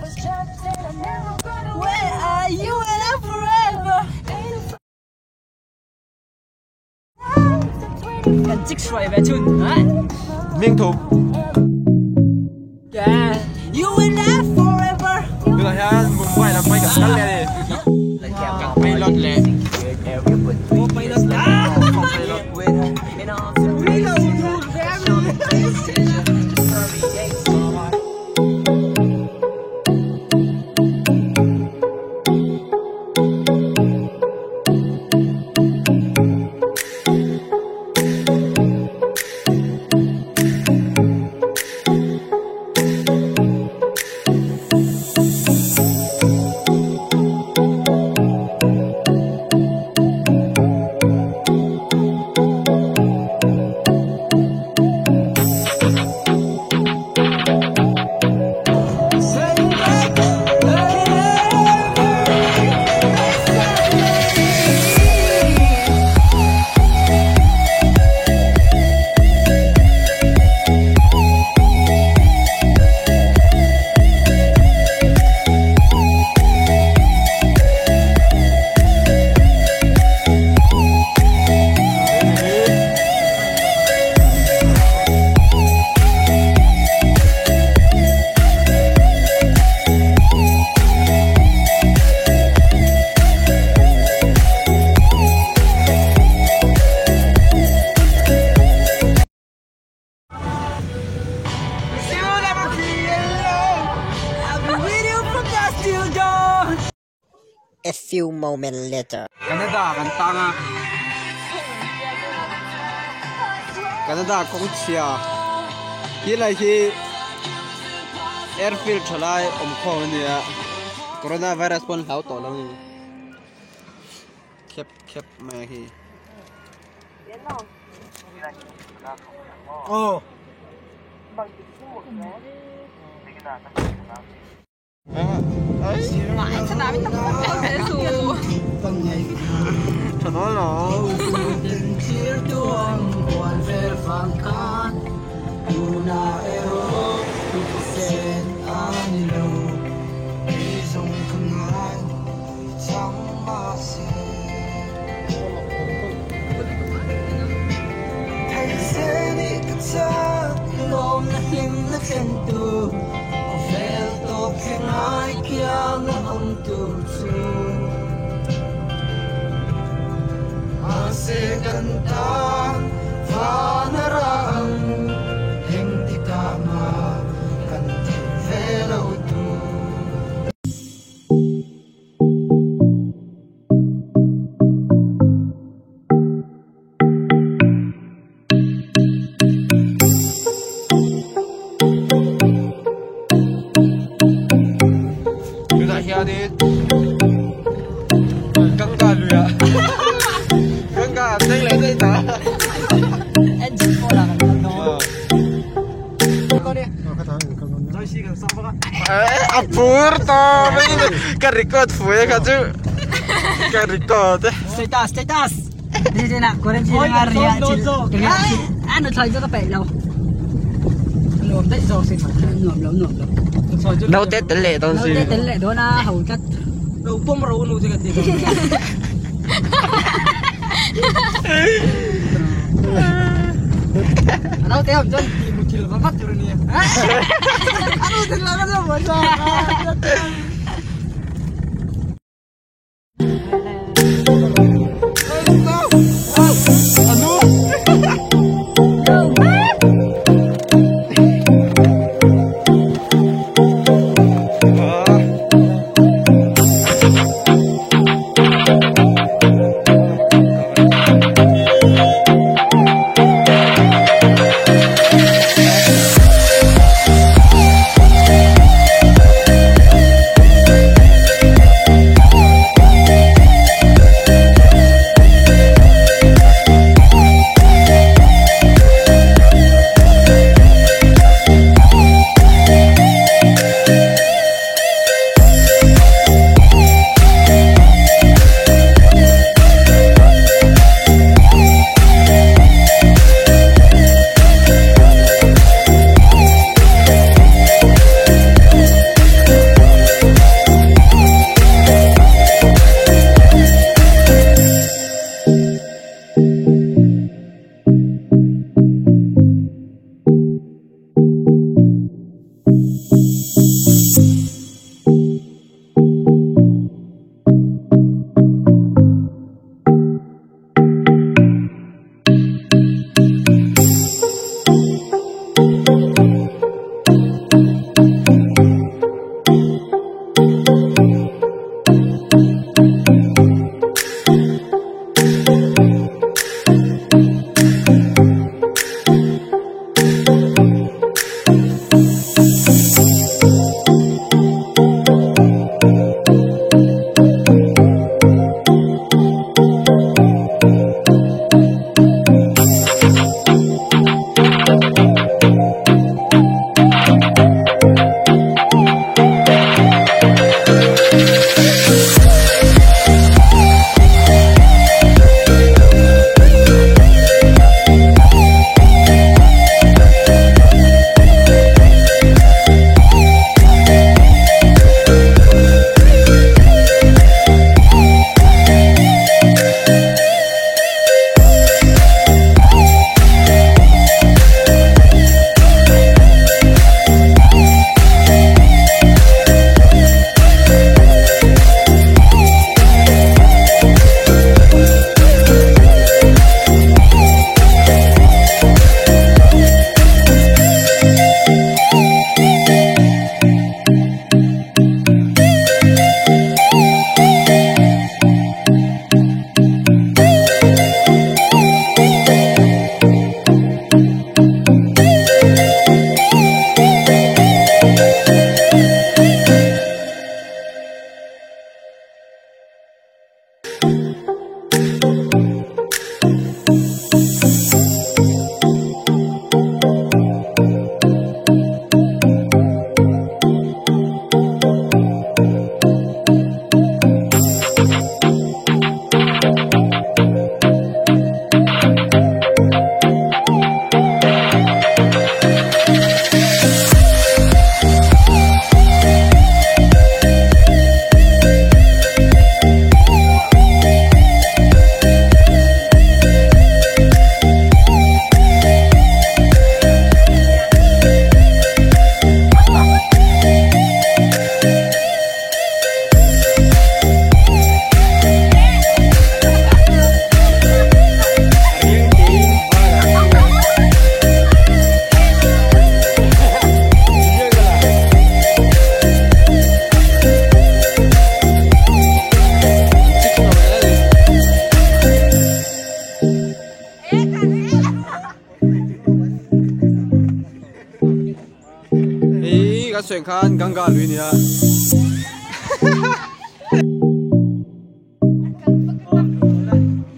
Where are you and I'm forever? Cần trích xoay về chun đấy. Miếng thùng. Yeah, you and I forever. Đưa ra vùng vai làm bay cả cắt lên đi. Cắt bay lót lẹ. Một bay lót đá. A few moments later. Canada kan tanga. Canada cũng chia. Khi lại khi airfield chalai khó nè. Coronavirus pun hao to lang. Khép mà khi. Oh. Mãi cho nó biết tập cái xù. Cho nó là apur to, kan record full kan tu, kan record. Status. Di sini nak korang sini area cil. Anu saya juga pay lau. Lom tak so sih, lom. Đâu tết tết lệ đâu gì? Tết lệ đó na hầu cắt. Đâu pom rau nu juga tiga. Đâu teh om John bukil banget turunnya. Aduh silakan ya bocah. cái chuyện khan găng gà lùi nè.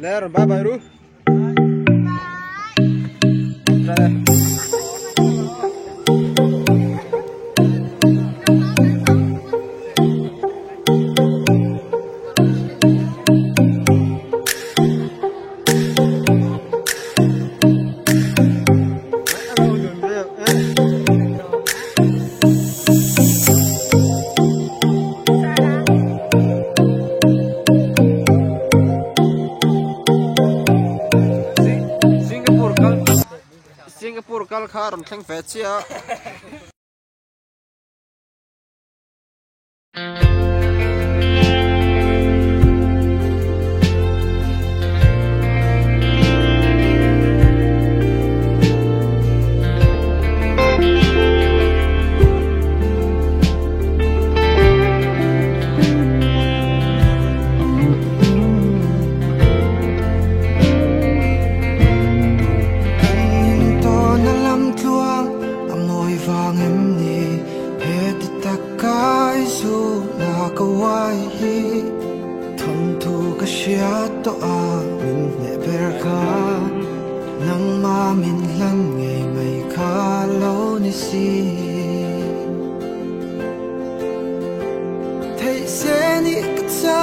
Lẽ rồi bye bye ru. Singapore kal kharam thlang fe chia. to a min ne ber ka nang ma min lan ngei mai kha lo ni si thei se ni ka cha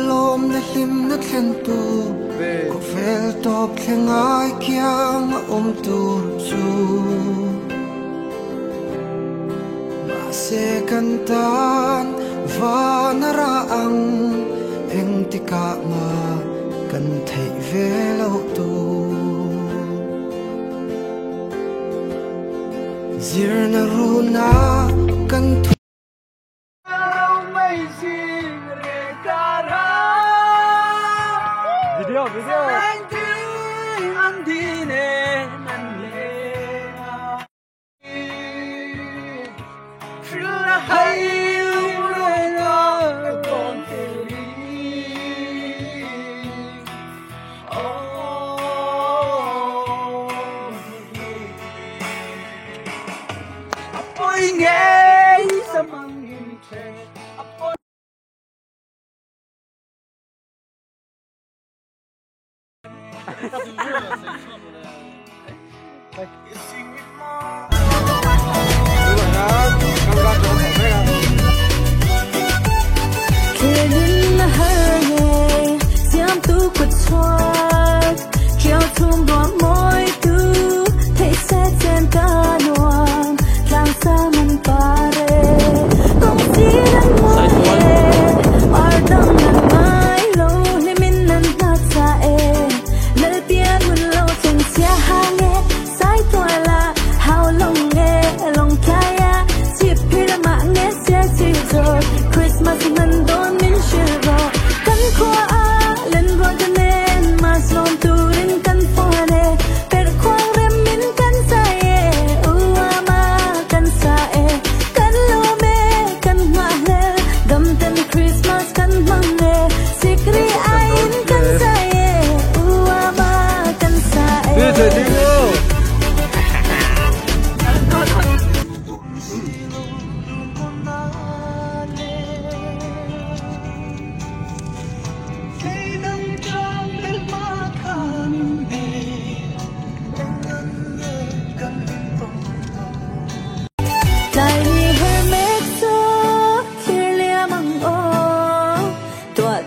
lom na him na thlen tu ko fel top thengai kyang tu chu ma se kantan vanara ang eng tika ma kan thei ve lo tu zir na ru na kan mai sing re kara video an di ne nan le shura hai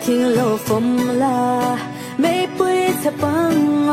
thiên lộ phong la mấy bụi thấp băng